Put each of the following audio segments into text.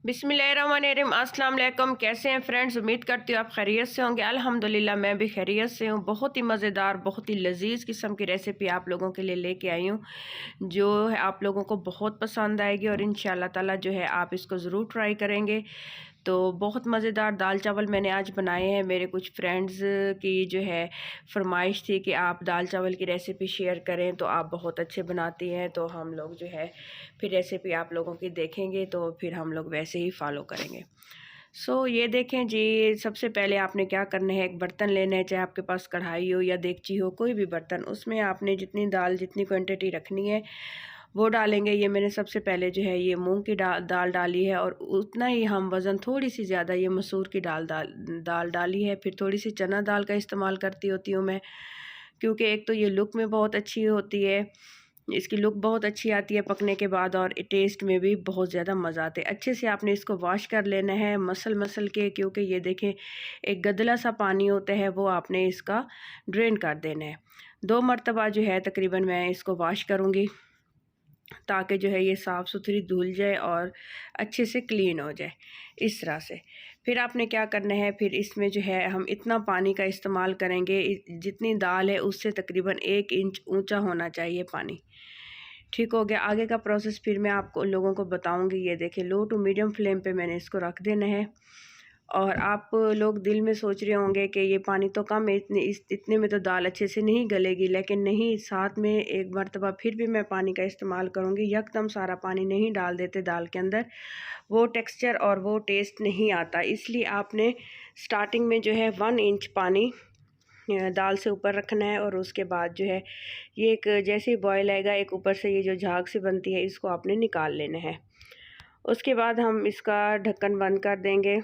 बिस्मिल्लाहिर्रहमानिर्रहीम। अस्सलाम वालेकुम। कैसे हैं फ्रेंड्स? उम्मीद करती हूँ आप खैरियत से होंगे। अल्हम्दुलिल्लाह मैं भी खैरियत से हूँ। बहुत ही मज़ेदार, बहुत ही लजीज किस्म की रेसिपी आप लोगों के लिए लेके आई हूँ, जो है आप लोगों को बहुत पसंद आएगी और इंशाल्लाह ताला जो है आप इसको ज़रूर ट्राई करेंगे। तो बहुत मज़ेदार दाल चावल मैंने आज बनाए हैं। मेरे कुछ फ्रेंड्स की जो है फरमाइश थी कि आप दाल चावल की रेसिपी शेयर करें, तो आप बहुत अच्छे बनाती हैं, तो हम लोग जो है फिर रेसिपी आप लोगों की देखेंगे, तो फिर हम लोग वैसे ही फॉलो करेंगे। ये देखें जी, सबसे पहले आपने क्या करना है, एक बर्तन लेना है, चाहे आपके पास कढ़ाई हो या देगची हो, कोई भी बर्तन। उसमें आपने जितनी दाल, जितनी क्वांटिटी रखनी है वो डालेंगे। ये मैंने सबसे पहले जो है ये मूंग की दाल डाली है, और उतना ही हम वज़न थोड़ी सी ज़्यादा ये मसूर की दाल डाली है। फिर थोड़ी सी चना दाल का इस्तेमाल करती होती हूँ मैं, क्योंकि एक तो ये लुक में बहुत अच्छी होती है, इसकी लुक बहुत अच्छी आती है पकने के बाद, और टेस्ट में भी बहुत ज़्यादा मज़ा आता है। अच्छे से आपने इसको वॉश कर लेना है मसल के, क्योंकि ये देखें एक गदला सा पानी होता है, वो आपने इसका ड्रेन कर देना है। 2 मरतबा जो है तकरीबन मैं इसको वॉश करूँगी, ताकि जो है ये साफ़ सुथरी धुल जाए और अच्छे से क्लीन हो जाए इस तरह से। फिर आपने क्या करना है, फिर इसमें जो है हम इतना पानी का इस्तेमाल करेंगे, जितनी दाल है उससे तकरीबन 1 इंच ऊंचा होना चाहिए पानी। ठीक हो गया। आगे का प्रोसेस फिर मैं आपको लोगों को बताऊंगी। ये देखिए, लो टू मीडियम फ्लेम पे मैंने इसको रख देना है। और आप लोग दिल में सोच रहे होंगे कि ये पानी तो कम है, इतने में तो दाल अच्छे से नहीं गलेगी, लेकिन नहीं, साथ में एक मरतबा फिर भी मैं पानी का इस्तेमाल करूँगी। यकदम सारा पानी नहीं डाल देते दाल के अंदर, वो टेक्सचर और वो टेस्ट नहीं आता। इसलिए आपने स्टार्टिंग में जो है 1 इंच पानी दाल से ऊपर रखना है, और उसके बाद जो है ये एक जैसे ही बॉयल आएगा, एक ऊपर से ये जो झाग सी बनती है, इसको आपने निकाल लेना है। उसके बाद हम इसका ढक्कन बंद कर देंगे।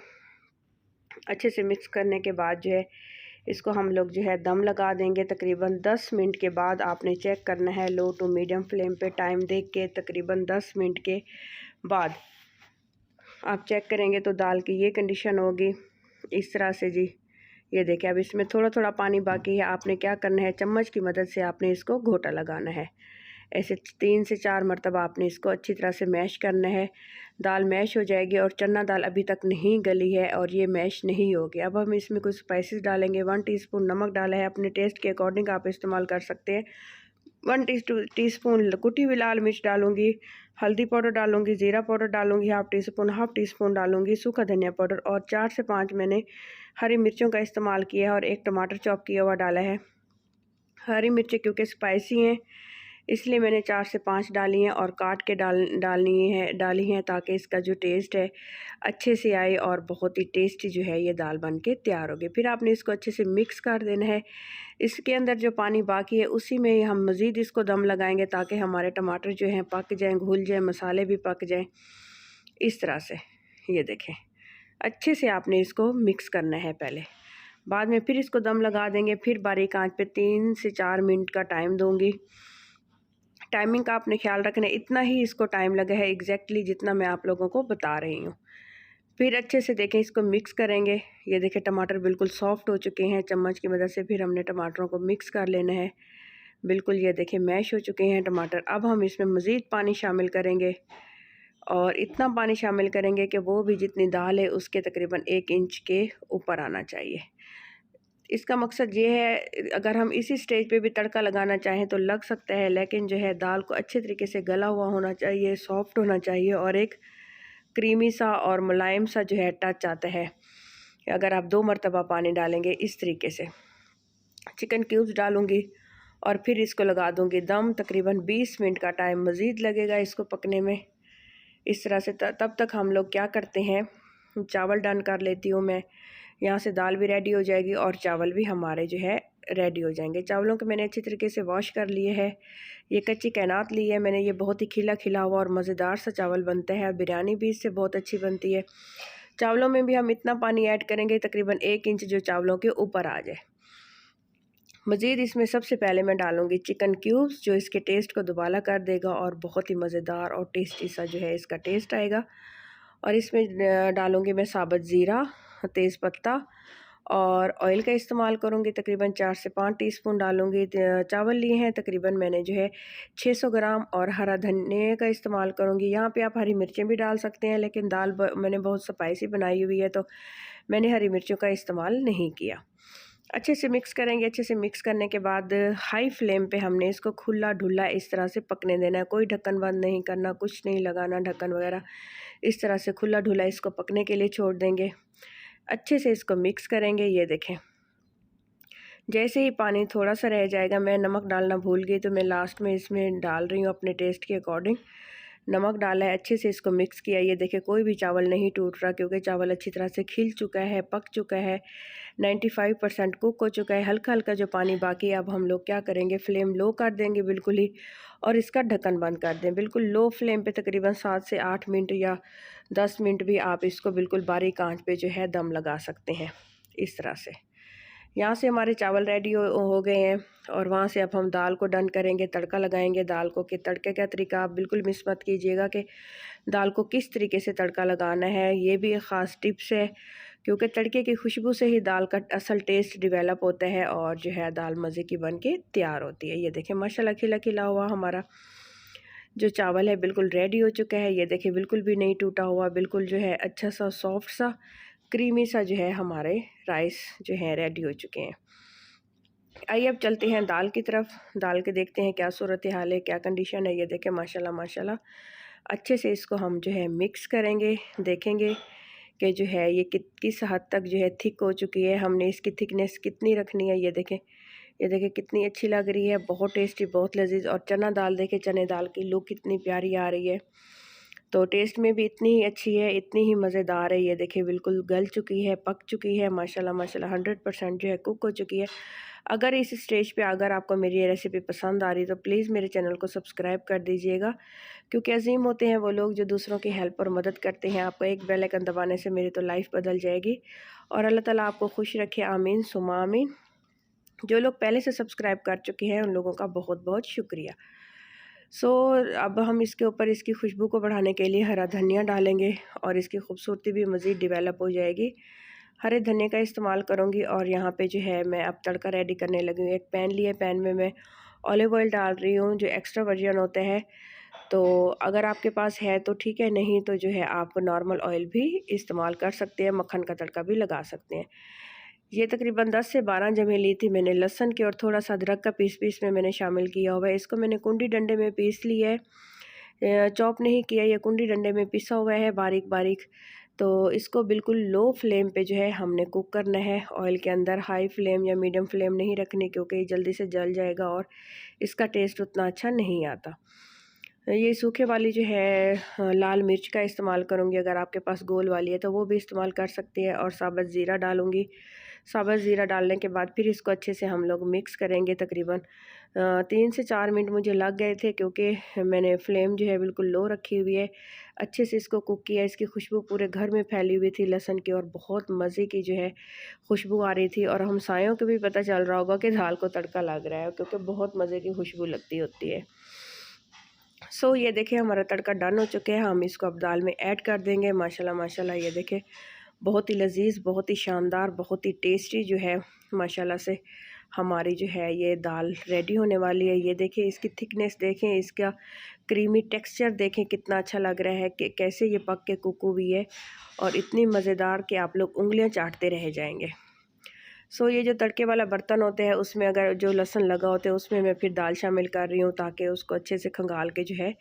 अच्छे से मिक्स करने के बाद जो है इसको हम लोग जो है दम लगा देंगे। तकरीबन 10 मिनट के बाद आपने चेक करना है, लो टू मीडियम फ्लेम पे टाइम देख के। तकरीबन 10 मिनट के बाद आप चेक करेंगे तो दाल की ये कंडीशन होगी इस तरह से जी। ये देखिए, अब इसमें थोड़ा थोड़ा पानी बाकी है। आपने क्या करना है, चम्मच की मदद से आपने इसको घोटा लगाना है। ऐसे 3 से 4 मरतबा आपने इसको अच्छी तरह से मैश करना है। दाल मैश हो जाएगी, और चना दाल अभी तक नहीं गली है और ये मैश नहीं होगी। अब हम इसमें कुछ स्पाइसेस डालेंगे। 1 टीस्पून नमक डाला है, अपने टेस्ट के अकॉर्डिंग आप इस्तेमाल कर सकते हैं। 1 टीस्पून कुटी हुई लाल मिर्च डालूंगी, हल्दी पाउडर डालूंगी, ज़ीरा पाउडर डालूंगी हाफ टी स्पून डालूंगी सूखा धनिया पाउडर, और 4 से 5 मैंने हरी मिर्चों का इस्तेमाल किया है, और 1 टमाटर चॉप किया हुआ डाला है। हरी मिर्चें क्योंकि स्पाइसी हैं, इसलिए मैंने 4 से 5 डाली हैं, और काट के डाली हैं, ताकि इसका जो टेस्ट है अच्छे से आए, और बहुत ही टेस्टी जो है ये दाल बन के तैयार होगी। फिर आपने इसको अच्छे से मिक्स कर देना है। इसके अंदर जो पानी बाकी है उसी में हम मज़ीद इसको दम लगाएंगे, ताकि हमारे टमाटर जो हैं पक जाएँ, घुल जाएँ, मसाले भी पक जाएँ इस तरह से। ये देखें, अच्छे से आपने इसको मिक्स करना है पहले, बाद में फिर इसको दम लगा देंगे। फिर बारीक आंच पे 3 से 4 मिनट का टाइम दूंगी। टाइमिंग का आपने ख्याल रखना है, इतना ही इसको टाइम लगा है एग्जैक्टली जितना मैं आप लोगों को बता रही हूँ। फिर अच्छे से देखें, इसको मिक्स करेंगे। ये देखें, टमाटर बिल्कुल सॉफ्ट हो चुके हैं। चम्मच की मदद से फिर हमने टमाटरों को मिक्स कर लेना है। बिल्कुल ये देखें मैश हो चुके हैं टमाटर। अब हम इसमें मज़ीद पानी शामिल करेंगे, और इतना पानी शामिल करेंगे कि वो भी जितनी दाल है उसके तकरीबन 1 इंच के ऊपर आना चाहिए। इसका मकसद ये है, अगर हम इसी स्टेज पे भी तड़का लगाना चाहें तो लग सकता है, लेकिन जो है दाल को अच्छे तरीके से गला हुआ होना चाहिए, सॉफ्ट होना चाहिए, और एक क्रीमी सा और मुलायम सा जो है टच आता है अगर आप 2 मरतबा पानी डालेंगे इस तरीके से। चिकन क्यूब्स डालूंगी, और फिर इसको लगा दूंगी दम। तकरीबन 20 मिनट का टाइम मज़ीद लगेगा इसको पकने में इस तरह से। तब तक हम लोग क्या करते हैं, चावल डन कर लेती हूँ मैं। यहाँ से दाल भी रेडी हो जाएगी और चावल भी हमारे जो है रेडी हो जाएंगे। चावलों को मैंने अच्छी तरीके से वॉश कर लिए है। ये कच्ची कैनात ली है मैंने, ये बहुत ही खिला खिला हुआ और मज़ेदार सा चावल बनता है। बिरयानी भी इससे बहुत अच्छी बनती है। चावलों में भी हम इतना पानी ऐड करेंगे तकरीबन 1 इंच जो चावलों के ऊपर आ जाए। मज़ीद इसमें सबसे पहले मैं डालूँगी चिकन क्यूब्स, जो इसके टेस्ट को दुबाला कर देगा, और बहुत ही मज़ेदार और टेस्टी सा जो है इसका टेस्ट आएगा। और इसमें डालूँगी मैं साबुत ज़ीरा, तेज़पत्ता, और ऑयल का इस्तेमाल करूँगी, तकरीबन 4 से 5 टीस्पून डालूँगी। चावल लिए हैं तकरीबन मैंने जो है 600 ग्राम, और हरा धनिया का इस्तेमाल करूँगी। यहाँ पे आप हरी मिर्चें भी डाल सकते हैं, लेकिन दाल मैंने बहुत स्पाइसी बनाई हुई है तो मैंने हरी मिर्चों का इस्तेमाल नहीं किया। अच्छे से मिक्स करेंगे। अच्छे से मिक्स करने के बाद हाई फ्लेम पे हमने इसको खुला ढुला इस तरह से पकने देना है। कोई ढक्कन बंद नहीं करना, कुछ नहीं लगाना ढक्कन वगैरह। इस तरह से खुला ढुला इसको पकने के लिए छोड़ देंगे। अच्छे से इसको मिक्स करेंगे। ये देखें, जैसे ही पानी थोड़ा सा रह जाएगा, मैं नमक डालना भूल गई तो मैं लास्ट में इसमें डाल रही हूँ अपने टेस्ट के अकॉर्डिंग। नमक डाला है, अच्छे से इसको मिक्स किया। ये देखें, कोई भी चावल नहीं टूट रहा क्योंकि चावल अच्छी तरह से खिल चुका है, पक चुका है, 95% कुक हो चुका है। हल्का हल्का जो पानी बाकी है, अब हम लोग क्या करेंगे, फ्लेम लो कर देंगे बिल्कुल ही, और इसका ढक्कन बंद कर दें बिल्कुल लो फ्लेम पे। तकरीबन 7 से 8 मिनट या 10 मिनट भी आप इसको बिल्कुल बारीक आंच पे जो है दम लगा सकते हैं। इस तरह से यहाँ से हमारे चावल रेडी हो गए हैं, और वहाँ से अब हम दाल को डन करेंगे, तड़का लगाएंगे दाल को। कि तड़के का तरीका आप बिल्कुल मिस मत कीजिएगा कि दाल को किस तरीके से तड़का लगाना है। ये भी एक ख़ास टिप्स है, क्योंकि तड़के की खुशबू से ही दाल का असल टेस्ट डेवलप होता है, और जो है दाल मज़े की बन के तैयार होती है। ये देखें, माशाल्लाह खिला खिला हुआ हमारा जो चावल है बिल्कुल रेडी हो चुका है। ये देखिए, बिल्कुल भी नहीं टूटा हुआ, बिल्कुल जो है अच्छा सा सॉफ्ट सा क्रीमी सा जो है हमारे राइस जो है रेडी हो चुके हैं। आइए अब चलते हैं दाल की तरफ। दाल के देखते हैं क्या सूरत हाल है, क्या कंडीशन है। ये देखें, माशाल्लाह माशाल्लाह अच्छे से इसको हम जो है मिक्स करेंगे। देखेंगे कि जो है ये किस हद तक जो है थिक हो चुकी है, हमने इसकी थिकनेस कितनी रखनी है। ये देखें, ये देखें कितनी अच्छी लग रही है, बहुत टेस्टी, बहुत लजीज। और चना दाल देखें, चने दाल की लुक कितनी प्यारी आ रही है, तो टेस्ट में भी इतनी ही अच्छी है, इतनी ही मज़ेदार है। ये देखिए, बिल्कुल गल चुकी है, पक चुकी है, माशाल्लाह माशाल्लाह 100% जो है कुक हो चुकी है। अगर इस स्टेज पे अगर आपको मेरी ये रेसिपी पसंद आ रही तो प्लीज़ मेरे चैनल को सब्सक्राइब कर दीजिएगा, क्योंकि अजीम होते हैं वो लोग जो दूसरों की हेल्प और मदद करते हैं। आपको एक बेल आइकन दबाने से मेरी तो लाइफ बदल जाएगी, और अल्लाह ताला आपको खुश रखे, आमीन सुमा आमीन। जो लोग पहले से सब्सक्राइब कर चुके हैं उन लोगों का बहुत बहुत शुक्रिया। अब हम इसके ऊपर इसकी खुशबू को बढ़ाने के लिए हरा धनिया डालेंगे, और इसकी खूबसूरती भी मज़ीद डेवलप हो जाएगी। हरे धनिया का इस्तेमाल करूँगी। और यहाँ पे जो है मैं अब तड़का रेडी करने लगी हूँ। एक पैन लिया, पैन में मैं ऑलिव ऑयल डाल रही हूँ, जो एक्स्ट्रा वर्जन होता है। तो अगर आपके पास है तो ठीक है, नहीं तो जो है आप नॉर्मल ऑयल भी इस्तेमाल कर सकते हैं, मक्खन का तड़का भी लगा सकते हैं। ये तकरीबन 10 से 12 जमें ली थी मैंने लहसुन की, और थोड़ा सा अदरक का पीस में मैंने शामिल किया हुआ है। इसको मैंने कुंडी डंडे में पीस लिया है, चॉप नहीं किया, ये कुंडी डंडे में पिसा हुआ है बारीक बारीक। तो इसको बिल्कुल लो फ्लेम पे जो है हमने कुक करना है ऑयल के अंदर। हाई फ्लेम या मीडियम फ्लेम नहीं रखनी, क्योंकि ये जल्दी से जल जाएगा और इसका टेस्ट उतना अच्छा नहीं आता। ये सूखे वाली जो है लाल मिर्च का इस्तेमाल करूँगी, अगर आपके पास गोल वाली है तो वो भी इस्तेमाल कर सकते हैं। और साबुत ज़ीरा डालूँगी। साबुत ज़ीरा डालने के बाद फिर इसको अच्छे से हम लोग मिक्स करेंगे। तकरीबन 3 से 4 मिनट मुझे लग गए थे, क्योंकि मैंने फ्लेम जो है बिल्कुल लो रखी हुई है। अच्छे से इसको कुक किया, इसकी खुशबू पूरे घर में फैली हुई थी लहसुन की, और बहुत मज़े की जो है खुशबू आ रही थी। और हमसायों को भी पता चल रहा होगा कि दाल को तड़का लग रहा है, क्योंकि बहुत मज़े की खुशबू लगती होती है। ये देखिए, हमारा तड़का डन हो चुका है। हम इसको अब दाल में ऐड कर देंगे। माशाल्लाह माशाल्लाह ये देखें, बहुत ही लजीज, बहुत ही शानदार, बहुत ही टेस्टी जो है माशाल्लाह से हमारी जो है ये दाल रेडी होने वाली है। ये देखें, इसकी थिकनेस देखें, इसका क्रीमी टेक्सचर देखें कितना अच्छा लग रहा है, कि कैसे ये पक के कुक हुई है, और इतनी मज़ेदार कि आप लोग उंगलियां चाटते रह जाएंगे। ये जो तड़के वाला बर्तन होते हैं उसमें अगर जो लहसुन लगा होता है उसमें मैं फिर दाल शामिल कर रही हूँ, ताकि उसको अच्छे से खंगाल के जो है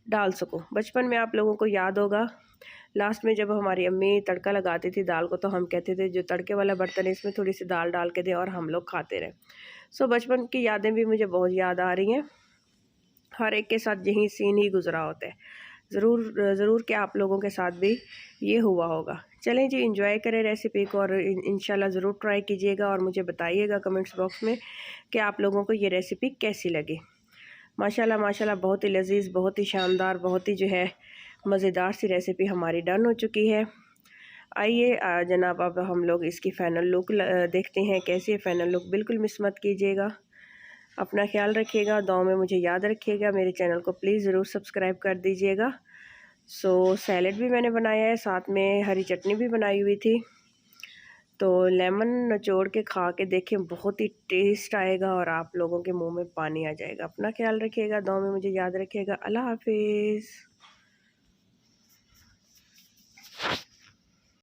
डाल सकूँ। बचपन में आप लोगों को याद होगा, लास्ट में जब हमारी अम्मी तड़का लगाती थी दाल को, तो हम कहते थे जो तड़के वाला बर्तन है इसमें थोड़ी सी दाल डाल के दें, और हम लोग खाते रहे। बचपन की यादें भी मुझे बहुत याद आ रही हैं। हर एक के साथ यही सीन ही गुजरा होता है। ज़रूर कि आप लोगों के साथ भी ये हुआ होगा। चलें जी, इंजॉय करें रेसिपी को, और इंशाल्लाह ज़रूर ट्राई कीजिएगा, और मुझे बताइएगा कमेंट्स बॉक्स में कि आप लोगों को ये रेसिपी कैसी लगी। माशाल्लाह माशाल्लाह बहुत ही लजीज, बहुत ही शानदार, बहुत ही जो है मज़ेदार सी रेसिपी हमारी डन हो चुकी है। आइए जनाब, अब हम लोग इसकी फ़ाइनल लुक देखते हैं कैसी है फ़ाइनल लुक। बिल्कुल मिस मत कीजिएगा, अपना ख्याल रखिएगा, दुआओं में मुझे याद रखिएगा। मेरे चैनल को प्लीज़ ज़रूर सब्सक्राइब कर दीजिएगा। सैलेड भी मैंने बनाया है, साथ में हरी चटनी भी बनाई हुई थी। तो लेमन निचोड़ के खा के देखें, बहुत ही टेस्ट आएगा और आप लोगों के मुंह में पानी आ जाएगा। अपना ख्याल रखिएगा, दुआ में मुझे याद रखिएगा। अल्लाह हाफिज़।